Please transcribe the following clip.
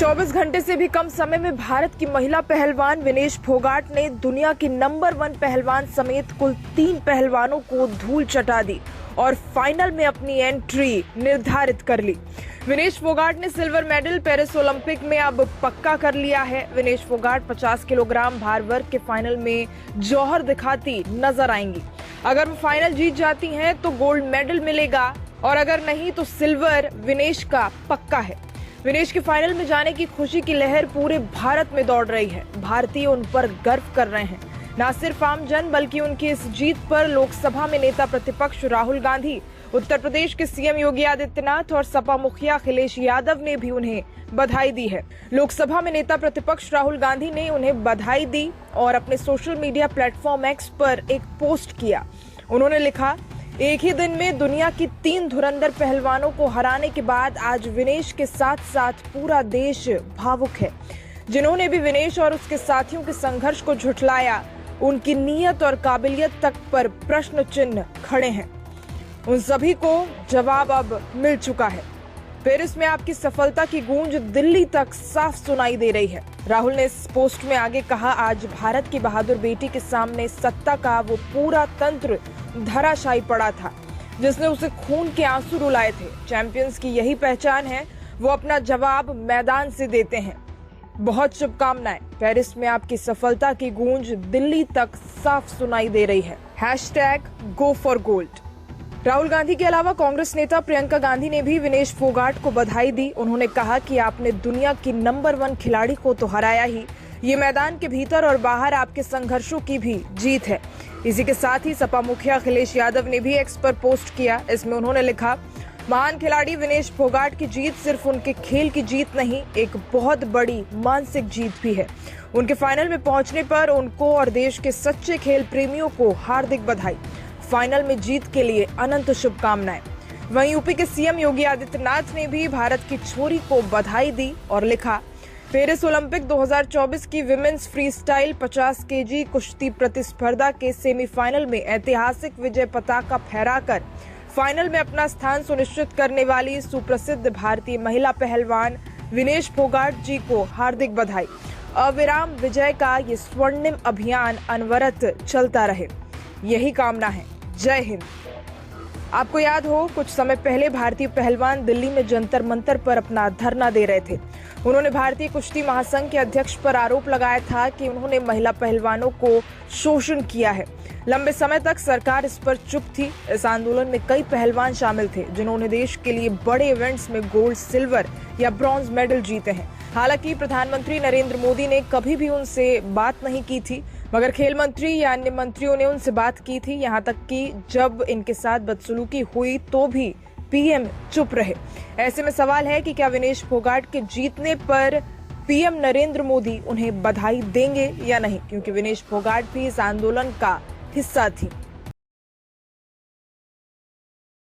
24 घंटे से भी कम समय में भारत की महिला पहलवान विनेश फोगाट ने दुनिया की नंबर 1 पहलवान समेत कुल 3 पहलवानों को धूल चटा दी और फाइनल में अपनी एंट्री निर्धारित कर ली। विनेश फोगाट ने सिल्वर मेडल पेरिस ओलंपिक में अब पक्का कर लिया है। विनेश फोगाट 50 किलोग्राम भार वर्ग के फाइनल में जौहर दिखाती नजर आएंगी। अगर वो फाइनल जीत जाती हैं तो गोल्ड मेडल मिलेगा और अगर नहीं तो सिल्वर विनेश का पक्का है। विनेश के फाइनल में जाने की खुशी की लहर पूरे भारत में दौड़ रही है। भारतीय उन पर गर्व कर रहे हैं। न सिर्फ आमजन बल्कि उनकी इस जीत पर लोकसभा में नेता प्रतिपक्ष राहुल गांधी, उत्तर प्रदेश के सीएम योगी आदित्यनाथ और सपा मुखिया अखिलेश यादव ने भी उन्हें बधाई दी है। लोकसभा में नेता प्रतिपक्ष राहुल गांधी ने उन्हें बधाई दी और अपने सोशल मीडिया प्लेटफॉर्म एक्स पर एक पोस्ट किया। उन्होंने लिखा, एक ही दिन में दुनिया की 3 धुरंधर पहलवानों को हराने के बाद आज विनेश के साथ साथ पूरा देश भावुक है। जिन्होंने भी विनेश और उसके साथियों के संघर्ष को झुठलाया, उनकी नीयत और काबिलियत तक पर प्रश्न चिन्ह खड़े हैं। उन सभी को जवाब अब मिल चुका है। पेरिस में आपकी सफलता की गूंज दिल्ली तक साफ सुनाई दे रही है। राहुल ने इस पोस्ट में आगे कहा, आज भारत की बहादुर बेटी के सामने सत्ता का वो पूरा तंत्र धराशायी पड़ा था जिसने उसे खून के आंसू रुलाए थे। चैंपियंस की यही पहचान है, वो अपना जवाब मैदान से देते हैं। बहुत शुभकामनाएं। पेरिस में आपकी सफलता की गूंज दिल्ली तक साफ सुनाई दे रही है। #GoForGold। राहुल गांधी के अलावा कांग्रेस नेता प्रियंका गांधी ने भी विनेश फोगाट को बधाई दी। उन्होंने कहा कि आपने दुनिया की नंबर 1 खिलाड़ी को तो हराया ही, ये मैदान के भीतर और बाहर आपके संघर्षों की भी जीत है। इसी के साथ ही सपा मुखिया अखिलेश यादव ने भी एक्स पर पोस्ट किया। इसमें उन्होंने लिखा, महान खिलाड़ी विनेश फोगाट की जीत सिर्फ उनके खेल की जीत नहीं, एक बहुत बड़ी मानसिक जीत भी है। उनके फाइनल में पहुंचने पर उनको और देश के सच्चे खेल प्रेमियों को हार्दिक बधाई। फाइनल में जीत के लिए अनंत शुभकामनाएं। वहीं यूपी के सीएम योगी आदित्यनाथ ने भी भारत की छोरी को बधाई दी और लिखा, पेरिस ओलंपिक 2024 की विमेंस फ्री स्टाइल 50 केजी कुश्ती प्रतिस्पर्धा के सेमीफाइनल में ऐतिहासिक विजय पताका फहराकर फाइनल में अपना स्थान सुनिश्चित करने वाली सुप्रसिद्ध भारतीय महिला पहलवान विनेश फोगाट जी को हार्दिक बधाई। अविराम विजय का ये स्वर्णिम अभियान अनवरत चलता रहे, यही कामना है। जय हिंद। आपको याद हो, कुछ समय पहले भारतीय पहलवान दिल्ली में जंतर मंतर पर अपना धरना दे रहे थे। उन्होंने भारतीय कुश्ती महासंघ के अध्यक्ष पर आरोप लगाया था कि उन्होंने महिला पहलवानों को शोषण किया है। लंबे समय तक सरकार इस पर चुप थी। इस आंदोलन में कई पहलवान शामिल थे जिन्होंने देश के लिए बड़े इवेंट्स में गोल्ड, सिल्वर या ब्रॉन्ज मेडल जीते हैं। हालांकि प्रधानमंत्री नरेंद्र मोदी ने कभी भी उनसे बात नहीं की थी, मगर खेल मंत्री या अन्य मंत्रियों ने उनसे बात की थी। यहाँ तक कि जब इनके साथ बदसलूकी हुई तो भी पीएम चुप रहे। ऐसे में सवाल है कि क्या विनेश फोगाट के जीतने पर पीएम नरेंद्र मोदी उन्हें बधाई देंगे या नहीं, क्योंकि विनेश फोगाट भी इस आंदोलन का हिस्सा थी।